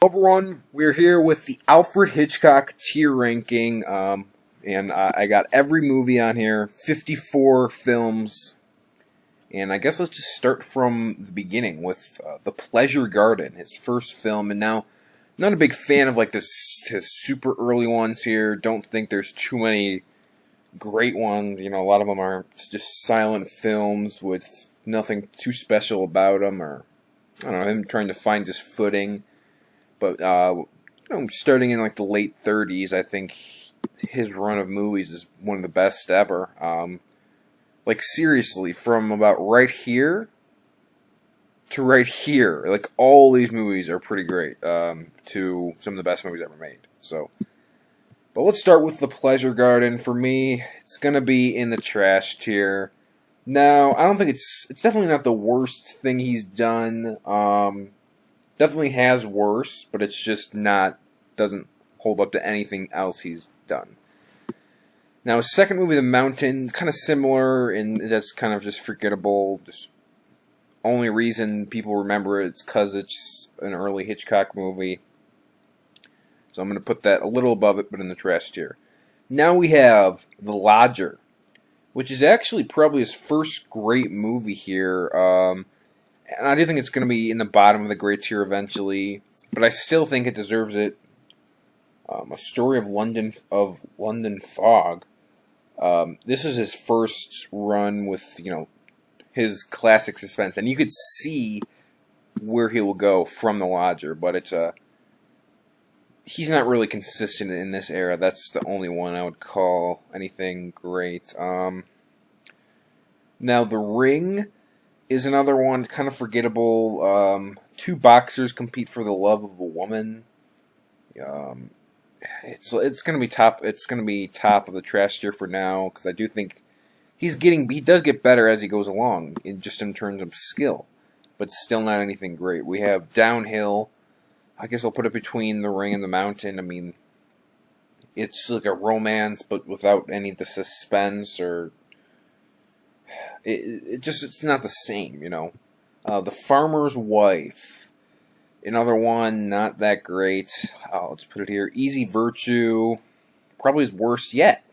Everyone, we're here with the Alfred Hitchcock tier ranking, and I got every movie on here, 54 films, and I guess let's just start from the beginning with The Pleasure Garden, his first film, and now, not a big fan of like his super early ones here, don't think there's too many great ones, a lot of them are just silent films with nothing too special about them, or, I don't know, him trying to find his footing. But, starting in like the late 30s, I think his run of movies is one of the best ever. Like, seriously, from about right here to right here, like, all these movies are pretty great, to some of the best movies ever made. So, but let's start with The Pleasure Garden. For me, it's gonna be in the trash tier. Now, I don't think it's definitely not the worst thing he's done, definitely has worse, but it's just doesn't hold up to anything else he's done. Now, his second movie, The Mountain, kind of similar, and that's kind of just forgettable. Just only reason people remember it's because it's an early Hitchcock movie. So I'm going to put that a little above it, but in the trash tier. Now we have The Lodger, which is actually probably his first great movie here. And I do think it's going to be in the bottom of the great tier eventually, but I still think it deserves it. A Story of London Fog. This is his first run with his classic suspense, and you could see where he will go from The Lodger, but he's not really consistent in this era. That's the only one I would call anything great. Now The Ring is another one, kind of forgettable. Two boxers compete for the love of a woman. It's gonna be top. It's gonna be top of the trash tier for now, because I do think he does get better as he goes along, in terms of skill, but still not anything great. We have Downhill. I guess I'll put it between The Ring and The Mountain. I mean, it's like a romance, but without any of the suspense or. It's not the same, The Farmer's Wife, another one, not that great. Let's put it here. Easy Virtue, probably his worst yet.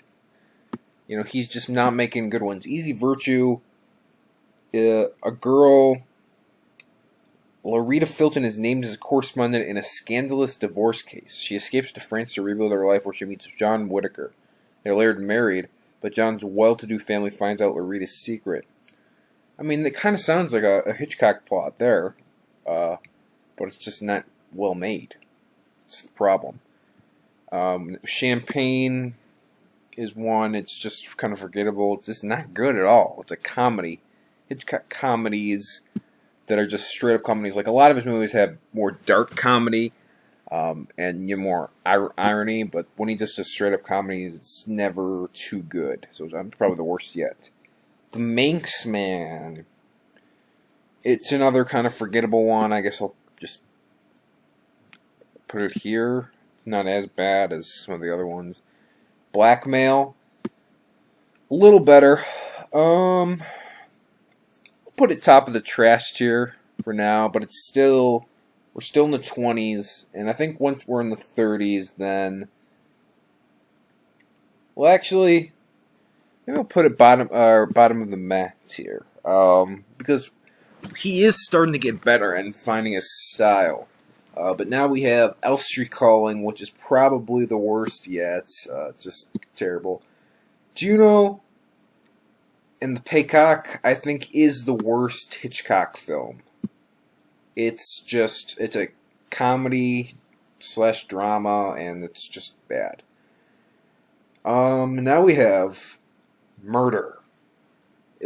He's just not making good ones. Easy Virtue, a girl, Loretta Filton, is named as a correspondent in a scandalous divorce case. She escapes to France to rebuild her life, where she meets John Whitaker. They're later married, but John's well-to-do family finds out Loretta's secret. I mean, it kind of sounds like a Hitchcock plot there, but it's just not well made. It's the problem. Champagne is one. It's just kind of forgettable. It's just not good at all. It's a comedy. Hitchcock comedies that are just straight-up comedies. Like, a lot of his movies have more dark comedy, and more irony, but when he just does straight-up comedies, it's never too good. So I'm probably the worst yet. The Minx Man. It's another kind of forgettable one. I guess I'll just put it here. It's not as bad as some of the other ones. Blackmail. A little better. I'll put it top of the trash tier for now, but it's still. We're still in the 20s, and I think once we're in the 30s, then. Well, actually, maybe I'll put it bottom of the meh tier, because he is starting to get better and finding his style. But now we have Elf Street Calling, which is probably the worst yet. Just terrible. Juno and the Peacock, I think, is the worst Hitchcock film. It's a comedy / drama, and it's just bad. Now we have Murder.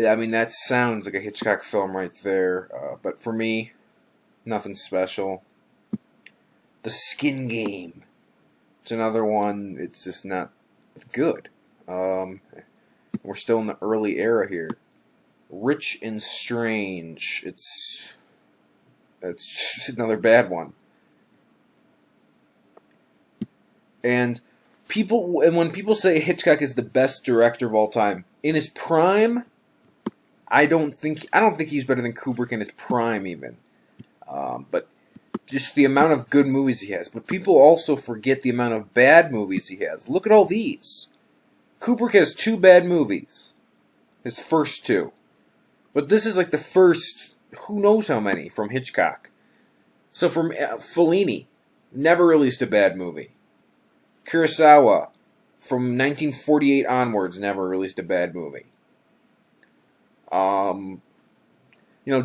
I mean, that sounds like a Hitchcock film right there, but for me, nothing special. The Skin Game. It's another one. It's just not good. We're still in the early era here. Rich and Strange. It's just another bad one. And when people say Hitchcock is the best director of all time, in his prime, I don't think he's better than Kubrick in his prime even. But just the amount of good movies he has. But people also forget the amount of bad movies he has. Look at all these. Kubrick has 2 bad movies. His first 2. But this is like the first, who knows how many, from Hitchcock. So from Fellini, never released a bad movie. Kurosawa, from 1948 onwards, never released a bad movie.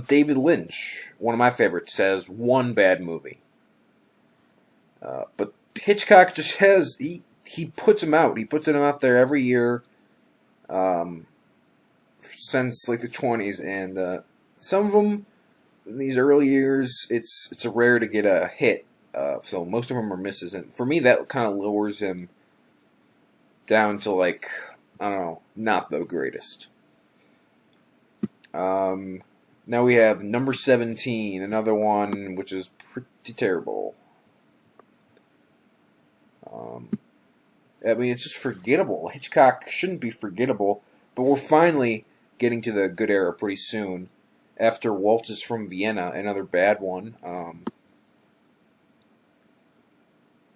David Lynch, one of my favorites, has 1 bad movie. But Hitchcock just has, he puts them out. He puts them out there every year since like the 20s. And some of them, in these early years, it's rare to get a hit. So most of them are misses. And for me, that kind of lowers him down to, like, I don't know, not the greatest. Now we have number 17, another one which is pretty terrible. It's just forgettable. Hitchcock shouldn't be forgettable, but we're finally getting to the good era pretty soon. After Waltzes from Vienna, another bad one.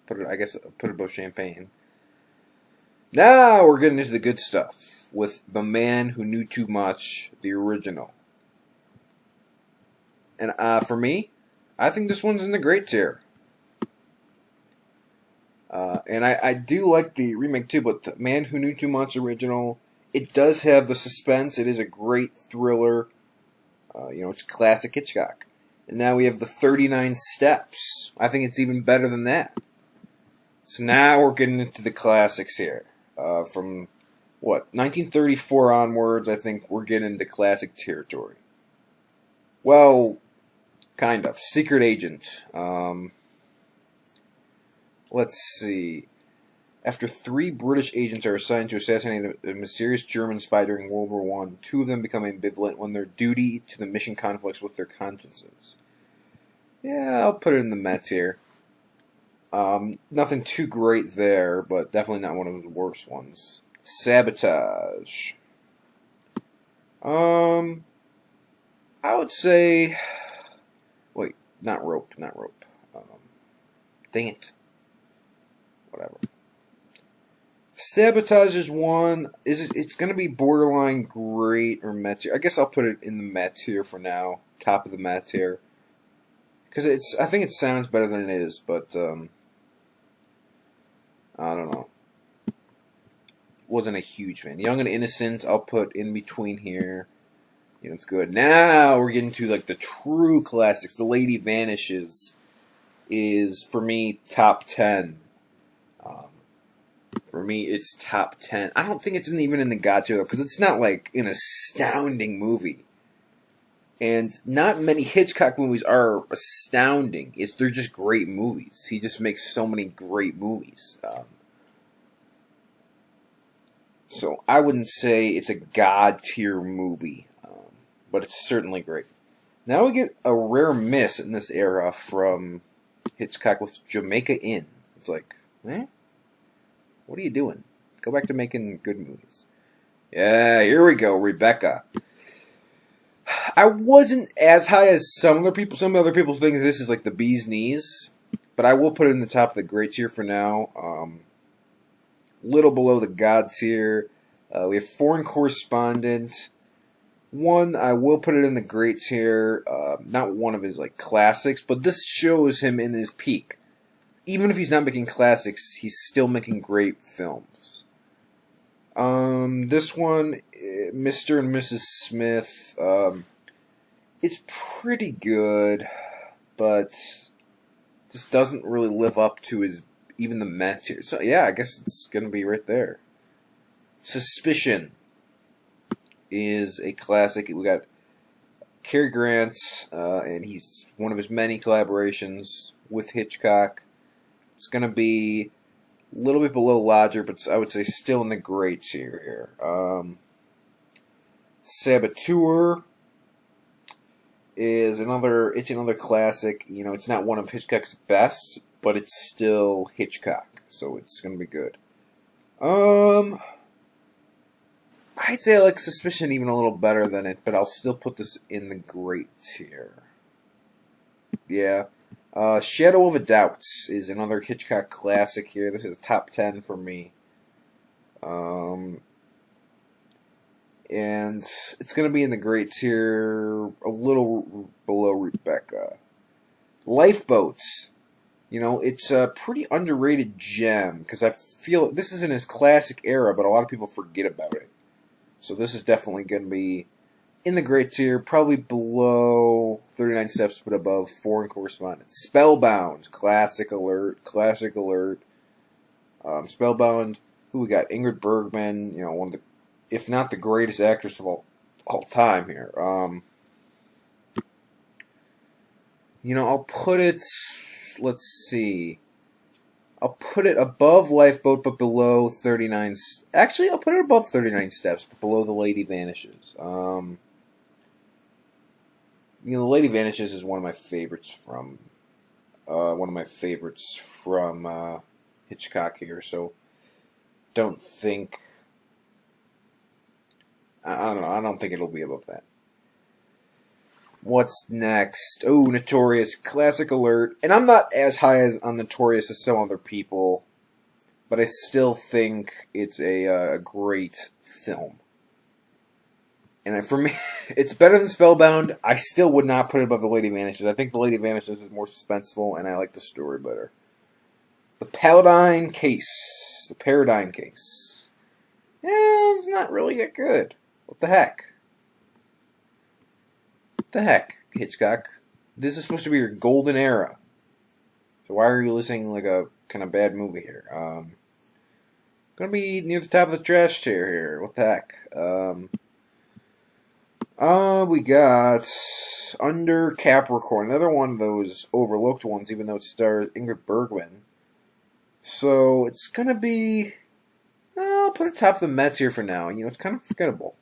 Put it above Champagne. Now we're getting into the good stuff with The Man Who Knew Too Much, the original. And for me, I think this one's in the great tier. And I do like the remake too, but The Man Who Knew Too Much original, it does have the suspense. It is a great thriller. It's classic Hitchcock. And now we have the 39 Steps. I think it's even better than that. So now we're getting into the classics here. From 1934 onwards, I think we're getting into classic territory. Well, kind of. Secret Agent. Let's see. After 3 British agents are assigned to assassinate a mysterious German spy during World War I, 2 of them become ambivalent when their duty to the mission conflicts with their consciences. Yeah, I'll put it in the Mets here. Nothing too great there, but definitely not one of the worst ones. Sabotage. I would say... Wait, not Rope. Dang it. Whatever. Sabotage is one. It's going to be borderline great or Met tier. I guess I'll put it in the Met tier for now. Top of the Met tier. Because I think it sounds better than it is, but I don't know. Wasn't a huge fan. Young and Innocent, I'll put in between here. It's good. Now we're getting to like the true classics. The Lady Vanishes is, for me, top 10. For me, it's top 10. I don't think it's even in the God tier, though, because it's not like an astounding movie. And not many Hitchcock movies are astounding. They're just great movies. He just makes so many great movies. So I wouldn't say it's a God tier movie, but it's certainly great. Now we get a rare miss in this era from Hitchcock with Jamaica Inn. It's like, what are you doing? Go back to making good movies. Yeah, here we go, Rebecca. I wasn't as high as some other people. Some other people think this is like the bee's knees, but I will put it in the top of the great tier for now. Little below the God tier. We have Foreign Correspondent. One, I will put it in the great tier. Not one of his like classics, but this shows him in his peak. Even if he's not making classics, he's still making great films. This one, Mr. and Mrs. Smith, it's pretty good, but just doesn't really live up to even the Met tier. So yeah, I guess it's gonna be right there. Suspicion is a classic. We got Cary Grant, and he's one of his many collaborations with Hitchcock. It's gonna be a little bit below Lodger, but I would say still in the great tier here. Saboteur is another classic. It's not one of Hitchcock's best, but it's still Hitchcock, so it's gonna be good. I'd say I like Suspicion even a little better than it, but I'll still put this in the great tier. Yeah. Shadow of a Doubt is another Hitchcock classic here. This is a top 10 for me. And it's going to be in the great tier, a little below Rebecca. Lifeboats. You know, it's a pretty underrated gem, because I feel this is in his classic era, but a lot of people forget about it. So this is definitely going to be in the great tier, probably below 39 Steps, but above Foreign Correspondent. Spellbound, classic alert, classic alert. Spellbound, who we got? Ingrid Bergman, you know, one of the, if not the greatest actress of all time here. You know, I'll put it, let's see. I'll put it above Lifeboat, but below 39. Actually, I'll put it above 39 Steps, but below The Lady Vanishes. You know, The Lady Vanishes is one of my favorites from Hitchcock here. So, don't think. I don't know. I don't think it'll be above that. What's next? Oh, Notorious, classic alert. And I'm not as high on Notorious as some other people, but I still think it's a great film. And for me, it's better than Spellbound. I still would not put it above The Lady Vanishes. I think The Lady Vanishes is more suspenseful, and I like the story better. The Paradigm Case. The Paradigm Case. Yeah, it's not really that good. What the heck? What the heck, Hitchcock? This is supposed to be your golden era. So why are you listing like a kind of bad movie here? Gonna be near the top of the trash tier here. What the heck? We got Under Capricorn, another one of those overlooked ones, even though it stars Ingrid Bergman. So it's gonna be, I'll put it top of the Mets here for now. You know, it's kind of forgettable.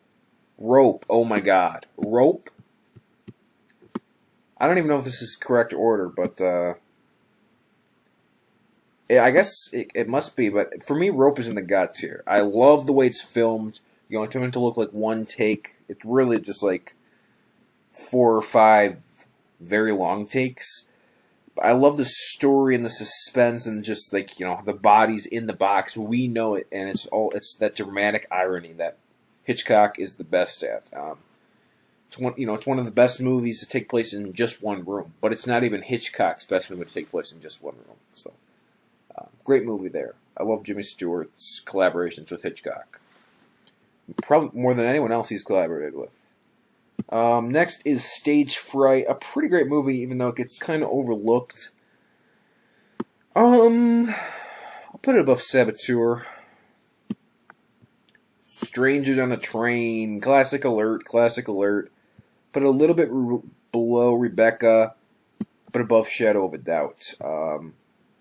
Rope, oh my God, Rope. I don't even know if this is correct order, but I guess it must be. But for me, Rope is in the God tier. I love the way it's filmed. You want it to look like one take. It's really just like 4 or 5 very long takes. I love the story and the suspense and just like, you know, the body's in the box. We know it, and it's that dramatic irony that Hitchcock is the best at. It's one of the best movies to take place in just one room, but it's not even Hitchcock's best movie to take place in just one room. So, great movie there. I love Jimmy Stewart's collaborations with Hitchcock. Probably more than anyone else he's collaborated with. Next is Stage Fright, a pretty great movie, even though it gets kind of overlooked. I'll put it above Saboteur. Strangers on a Train, classic alert, classic alert. Put it a little bit below Rebecca, but above Shadow of a Doubt.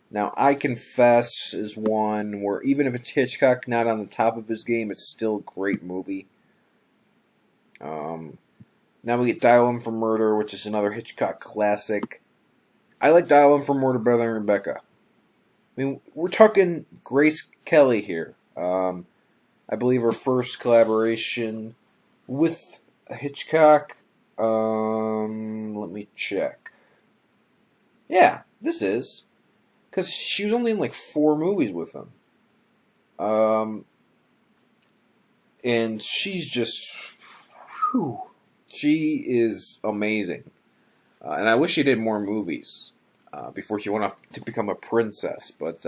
Now, I Confess is one where even if it's Hitchcock not on the top of his game, it's still a great movie. Now we get Dial M for Murder, which is another Hitchcock classic. I like Dial M for Murder better than Rebecca. I mean, we're talking Grace Kelly here. I believe her first collaboration with Hitchcock. Let me check. Yeah, this is. Because she was only in like 4 movies with him. And she's just... Whew, she is amazing. And I wish she did more movies before she went off to become a princess. But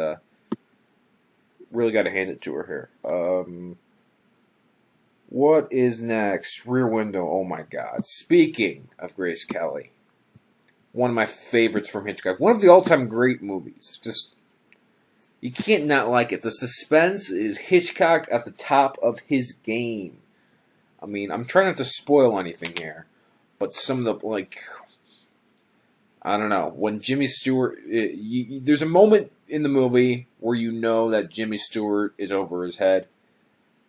really got to hand it to her here. What is next? Rear Window. Oh my God. Speaking of Grace Kelly, one of my favorites from Hitchcock. One of the all-time great movies. Just, you can't not like it. The suspense is Hitchcock at the top of his game. I mean, I'm trying not to spoil anything here, but some of the, like, I don't know. When Jimmy Stewart, there's a moment in the movie where you know that Jimmy Stewart is over his head,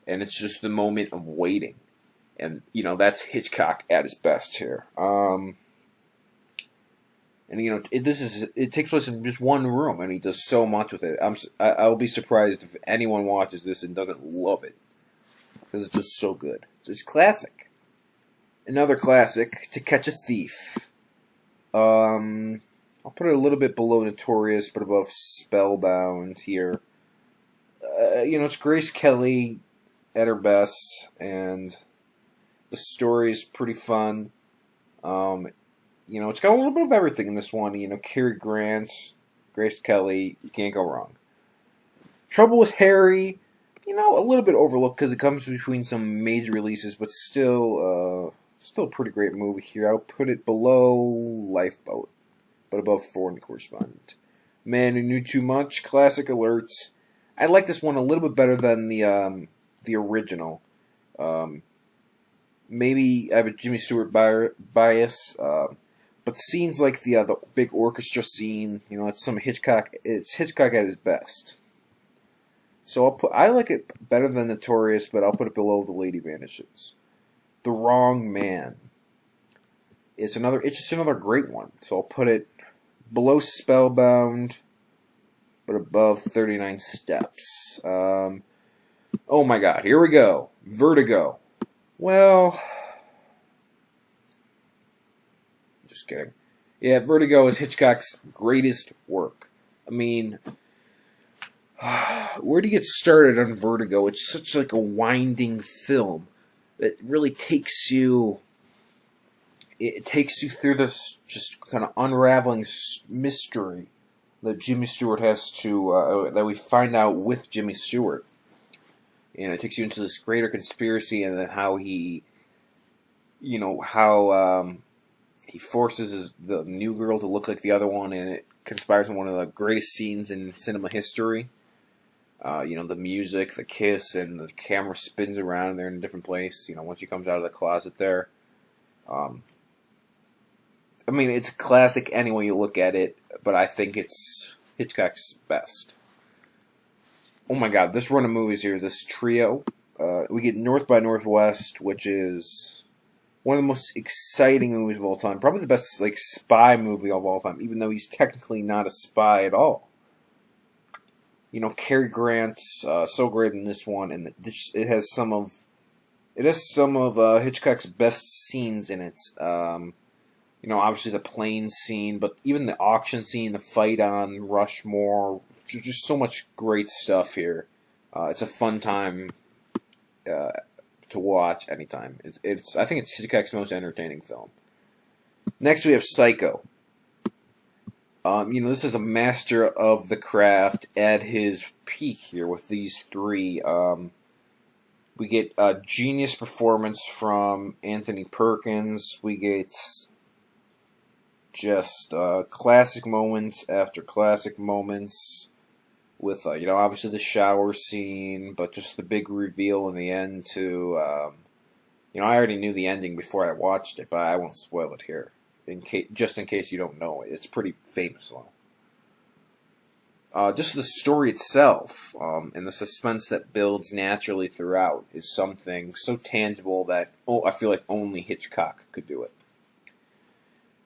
and it's just the moment of waiting. And, you know, that's Hitchcock at his best here. And, you know, it takes place in just one room, and he does so much with it. I'll be surprised if anyone watches this and doesn't love it, because it's just so good. So it's classic. Another classic, To Catch a Thief. I'll I'll put it a little bit below Notorious, but above Spellbound here. It's Grace Kelly at her best, and the story is pretty fun. It's got a little bit of everything in this one. Cary Grant, Grace Kelly, you can't go wrong. Trouble with Harry, a little bit overlooked because it comes between some major releases, but still a pretty great movie here. I'll put it below Lifeboat, but above Foreign Correspondent. Man Who Knew Too Much, classic alerts. I like this one a little bit better than the original. Maybe I have a Jimmy Stewart bias, but scenes like the big orchestra scene, it's some Hitchcock. It's Hitchcock at his best. So I like it better than Notorious, but I'll put it below The Lady Vanishes. The Wrong Man. It's just another great one. So I'll put it below Spellbound, but above 39 Steps. Oh my God, here we go. Vertigo. Well, just kidding. Yeah, Vertigo is Hitchcock's greatest work. I mean, where do you get started on Vertigo? It's such like a winding film. It really takes you. It takes you through this just kind of unraveling mystery that Jimmy Stewart has to that we find out with Jimmy Stewart, and it takes you into this greater conspiracy, and then how he, he forces the new girl to look like the other one, and it conspires in one of the greatest scenes in cinema history. The music, the kiss, and the camera spins around, and they're in a different place. Once she comes out of the closet there. It's a classic any way you look at it, but I think it's Hitchcock's best. Oh my God, this run of movies here, this trio. We get North by Northwest, which is one of the most exciting movies of all time. Probably the best spy movie of all time, even though he's technically not a spy at all. Cary Grant's so great in this one, and it has some of Hitchcock's best scenes in it. Obviously the plane scene, but even the auction scene, the fight on Rushmore, just so much great stuff here. It's a fun time to watch anytime. I think it's Hitchcock's most entertaining film. Next we have Psycho. This is a master of the craft at his peak here with these three. We get a genius performance from Anthony Perkins. We get just classic moments after classic moments with, obviously the shower scene, but just the big reveal in the end to, I already knew the ending before I watched it, but I won't spoil it here. Just in case you don't know it. It's pretty famous, though. Just the story itself, and the suspense that builds naturally throughout is something so tangible that I feel like only Hitchcock could do it.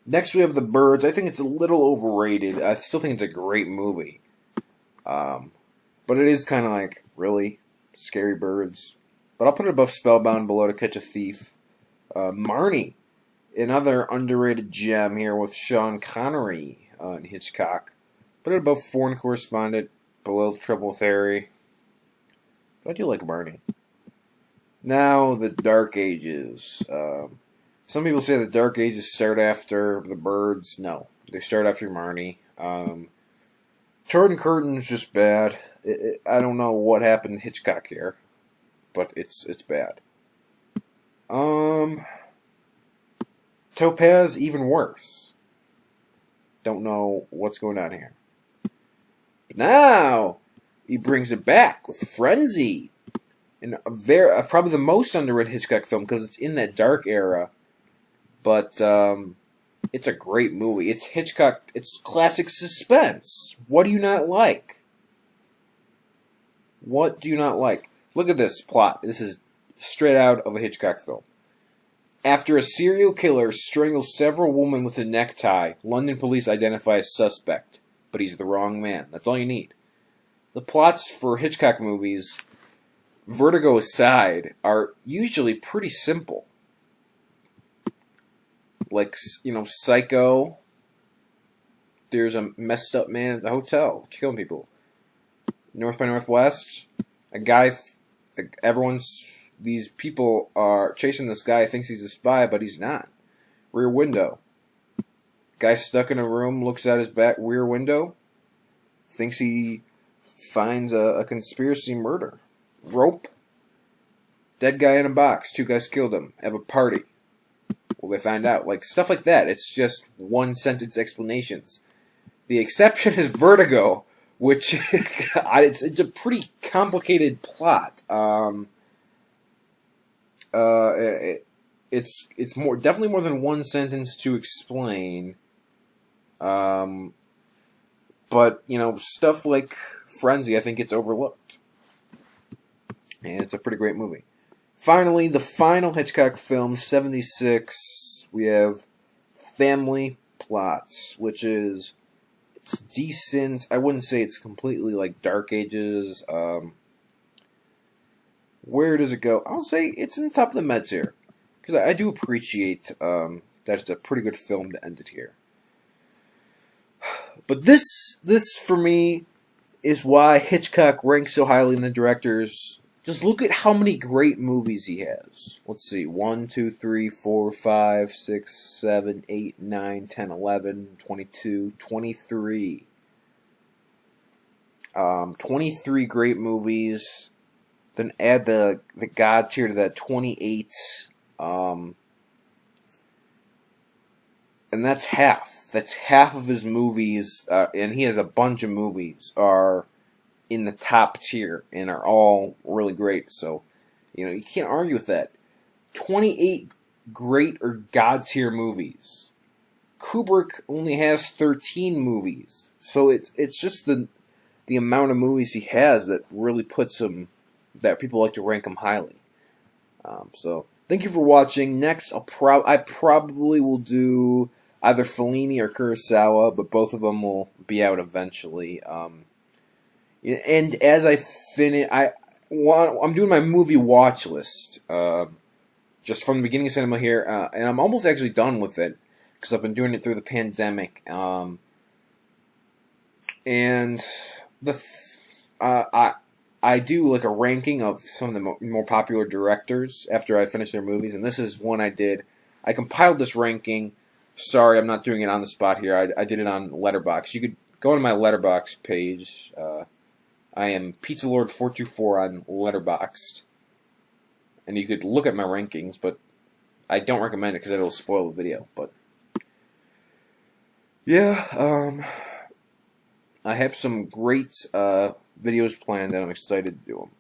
Next we have The Birds. I think it's a little overrated. I still think it's a great movie. But it is kind of like, really? Scary birds? But I'll put it above Spellbound, below To Catch a Thief. Marnie. Another underrated gem here with Sean Connery in Hitchcock. Put it above Foreign Correspondent, below Trouble with Harry. But I do like Marnie. Now, the Dark Ages. Some people say the Dark Ages start after The Birds. No, they start after Marnie. Torn Curtain's just bad. I don't know what happened to Hitchcock here, but it's bad. Topaz, even worse. Don't know what's going on here. But now, he brings it back with Frenzy. And probably the most underrated Hitchcock film because it's in that dark era. But it's a great movie. It's Hitchcock. It's classic suspense. What do you not like? What do you not like? Look at this plot. This is straight out of a Hitchcock film. After a serial killer strangles several women with a necktie, London police identify a suspect, but he's the wrong man. That's all you need. The plots for Hitchcock movies, Vertigo aside, are usually pretty simple. Like, Psycho, there's a messed up man at the hotel killing people. North by Northwest, a guy, these people are chasing this guy, thinks he's a spy, but he's not. Rear Window. Guy stuck in a room, looks out his back rear window, thinks he finds a conspiracy murder. Rope. Dead guy in a box, 2 guys killed him, have a party. Well, they find out. Like, stuff like that. It's just one-sentence explanations. The exception is Vertigo, which it's a pretty complicated plot. It's definitely more than one sentence to explain. But stuff like Frenzy, I think gets overlooked, and it's a pretty great movie. Finally, the final Hitchcock film, 76. We have Family Plots, which is decent. I wouldn't say it's completely like Dark Ages. Where does it go? I'll say it's in the top of the meds here, because I do appreciate that it's a pretty good film to end it here. But this for me is why Hitchcock ranks so highly in the directors. Just look at how many great movies he has. Let's see. 1, 2, 3, 4, 5, 6, 7, 8, 9, 10, 11, 22, 23. 23 great movies. Then add the God tier to that, 28. And that's half. That's half of his movies, and he has a bunch of movies, are in the top tier and are all really great. So, you can't argue with that. 28 great or God tier movies. Kubrick only has 13 movies. So it's just the amount of movies he has that really puts him, that people like to rank him highly. So thank you for watching. Next, I probably will do either Fellini or Kurosawa, but both of them will be out eventually. And as I finish, I'm doing my movie watch list, just from the beginning of cinema here, and I'm almost actually done with it, because I've been doing it through the pandemic. And I do like a ranking of some of the more popular directors after I finish their movies, and this is one I did. I compiled this ranking. Sorry, I'm not doing it on the spot here. I did it on Letterboxd. You could go to my Letterboxd page. I am PizzaLord424 on Letterboxd, and you could look at my rankings, but I don't recommend it because it'll spoil the video. But yeah, I have some great videos planned, and I'm excited to do them.